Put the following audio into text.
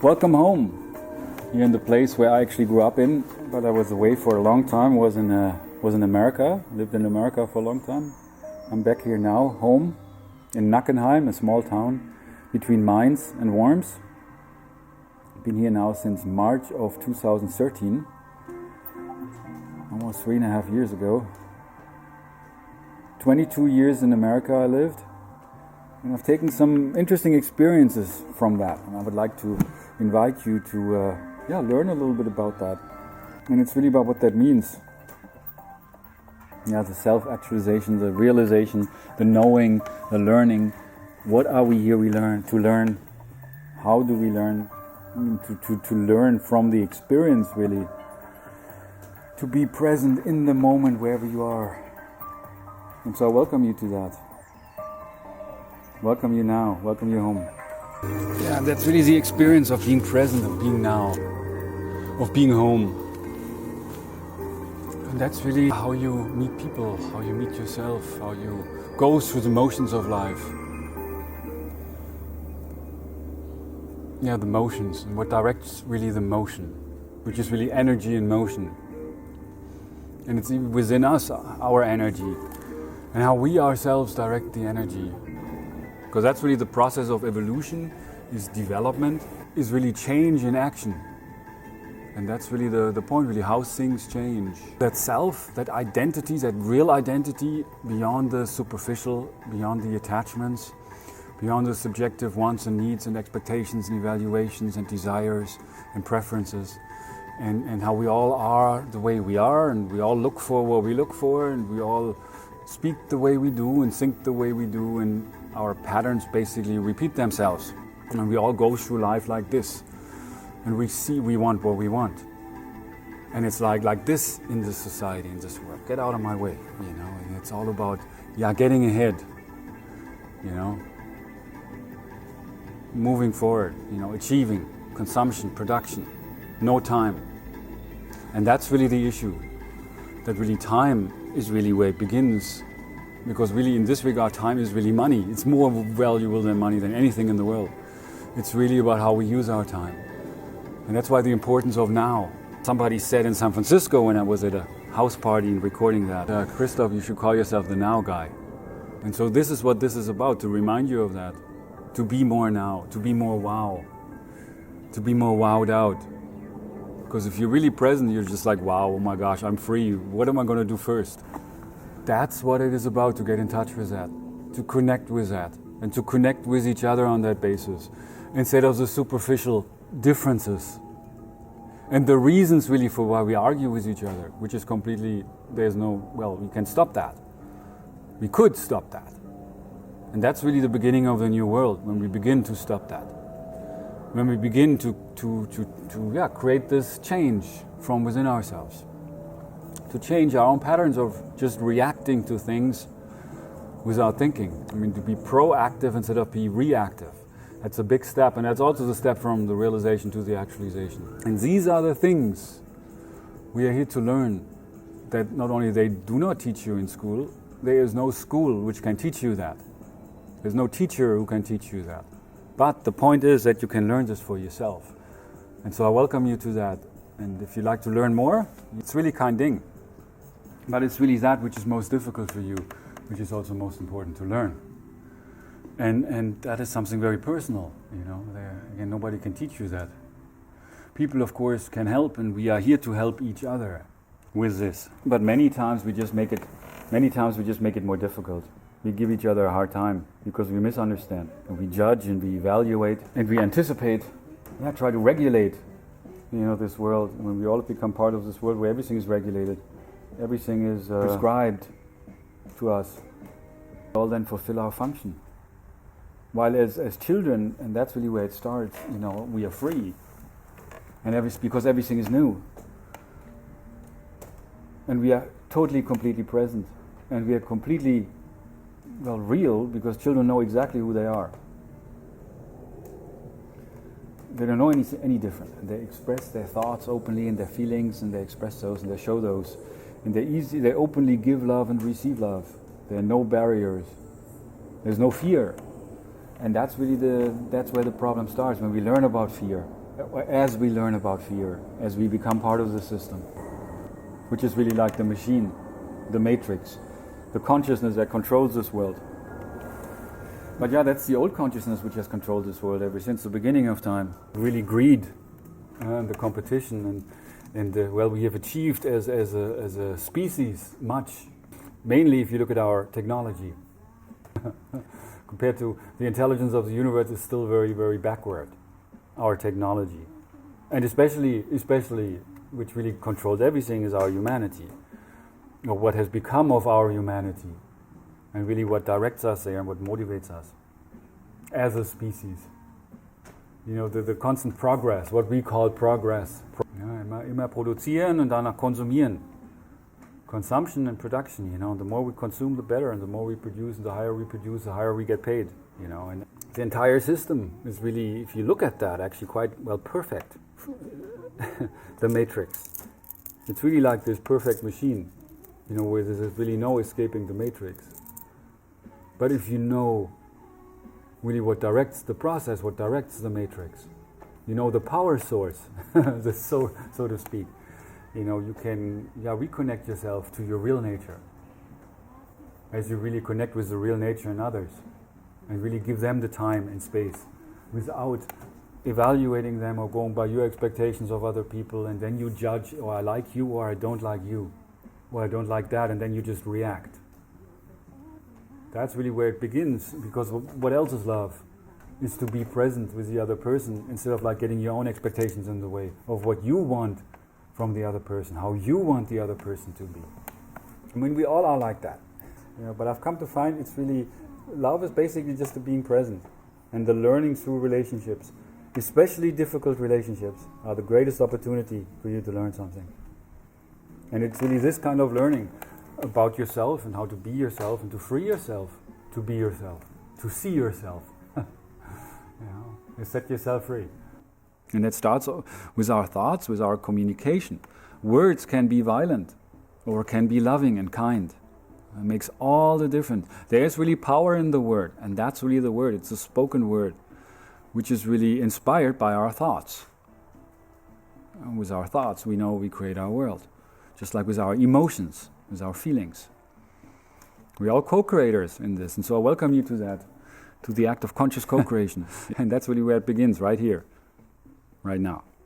Welcome home. Here in the place where I actually grew up in, but I was away for a long time. Was in America. Lived in America for a long time. I'm back here now, home in Nackenheim, a small town between Mainz and Worms. Been here now since March of 2013, almost 3.5 years ago. 22 years in America I lived, and I've taken some interesting experiences from that, and I would like to invite you to learn a little bit about that. And it's really about what that means. The self-actualization, the realization, the knowing, the learning. What are we here to learn? How do we learn? To learn from the experience, really. To be present in the moment wherever you are. And so I welcome you to that. Welcome you now. Welcome you home. Yeah, that's really the experience of being present, of being now, of being home. And that's really how you meet people, how you meet yourself, how you go through the motions of life. Yeah, the motions, and what directs really the motion, which is really energy in motion. And it's even within us, our energy, and how we ourselves direct the energy. Because that's really the process of evolution, is development, is really change in action. And that's really the point, really, how things change. That self, that identity, that real identity, beyond the superficial, beyond the attachments, beyond the subjective wants and needs and expectations and evaluations and desires and preferences, and how we all are the way we are, and we all look for what we look for, and we all speak the way we do and think the way we do, and our patterns basically repeat themselves. And we all go through life like this, and we want what we want. And it's like this in this society, in this world. Get out of my way, and it's all about, getting ahead, moving forward, achieving, consumption, production, no time. And that's really the issue, that really time is really where it begins, because really in this regard time is really money. It's more valuable than money, than anything in the world. It's really about how we use our time. And that's why the importance of now. Somebody said in San Francisco when I was at a house party and recording that, Christoph, you should call yourself the now guy. And so this is what this is about, to remind you of that. To be more now, to be more wow, to be more wowed out. Because if you're really present, you're just like, wow, oh my gosh, I'm free. What am I going to do first? That's what it is about, to get in touch with that, to connect with that, and to connect with each other on that basis, instead of the superficial differences. And the reasons really for why we argue with each other, which is completely, we can stop that. We could stop that. And that's really the beginning of the new world, when we begin to stop that. When we begin to create this change from within ourselves. To change our own patterns of just reacting to things without thinking. To be proactive instead of be reactive. That's a big step, and that's also the step from the realization to the actualization. And these are the things we are here to learn, that not only they do not teach you in school, there is no school which can teach you that. There's no teacher who can teach you that. But the point is that you can learn this for yourself. And so I welcome you to that. And if you'd like to learn more, it's really kind thing. But it's really that which is most difficult for you, which is also most important to learn. And that is something very personal, Again, nobody can teach you that. People, of course, can help, and we are here to help each other with this. But many times we just make it more difficult. We give each other a hard time because we misunderstand, and we judge, and we evaluate, and we anticipate, try to regulate, this world. When we all become part of this world where everything is regulated, everything is prescribed to us, we all then fulfill our function. While as children, and that's really where it starts, we are free, and because everything is new, and we are totally, completely present, and we are completely real, because children know exactly who they are. They don't know any different, and they express their thoughts openly and their feelings, and they express those and they show those, and they openly give love and receive love. There are no barriers. There's no fear. And that's really that's where the problem starts, when we learn about fear. as we learn about fear, as we become part of the system, which is really like the machine, the matrix, the consciousness that controls this world. But yeah, that's the old consciousness which has controlled this world ever since the beginning of time. Really greed and the competition and well, we have achieved as a species much. Mainly if you look at our technology. Compared to the intelligence of the universe is still very, very backward, our technology. And especially, which really controls everything, is our humanity. Or what has become of our humanity. And really what directs us there and what motivates us as a species. You know, the constant progress, what we call progress. Ja, immer produzieren und danach konsumieren. Consumption and production, you know, the more we consume, the better, and the more we produce, and the higher we produce, the higher we get paid, you know. And the entire system is really, if you look at that, actually quite, well, perfect. The matrix. It's really like this perfect machine, you know, where there's really no escaping the matrix. But if you know really what directs the process, what directs the matrix, you know, the power source, so to speak, you know, you can reconnect yourself to your real nature as you really connect with the real nature in others and really give them the time and space without evaluating them or going by your expectations of other people, and then you judge, or I like you or I don't like you, or I don't like that, and then you just react. That's really where it begins, because what else is love? Is to be present with the other person instead of like getting your own expectations in the way of what you want from the other person, how you want the other person to be. I mean, we all are like that, you know, but I've come to find it's really, love is basically just the being present, and the learning through relationships, especially difficult relationships, are the greatest opportunity for you to learn something. And it's really this kind of learning about yourself and how to be yourself and to free yourself, to be yourself, to see yourself, you know, and set yourself free. And that starts with our thoughts, with our communication. Words can be violent or can be loving and kind. It makes all the difference. There's really power in the word, and that's really the word. It's a spoken word, which is really inspired by our thoughts. And with our thoughts, we know we create our world. Just like with our emotions, with our feelings. We're all co-creators in this, and so I welcome you to that, to the act of conscious co-creation. And that's really where it begins, right here. Right now.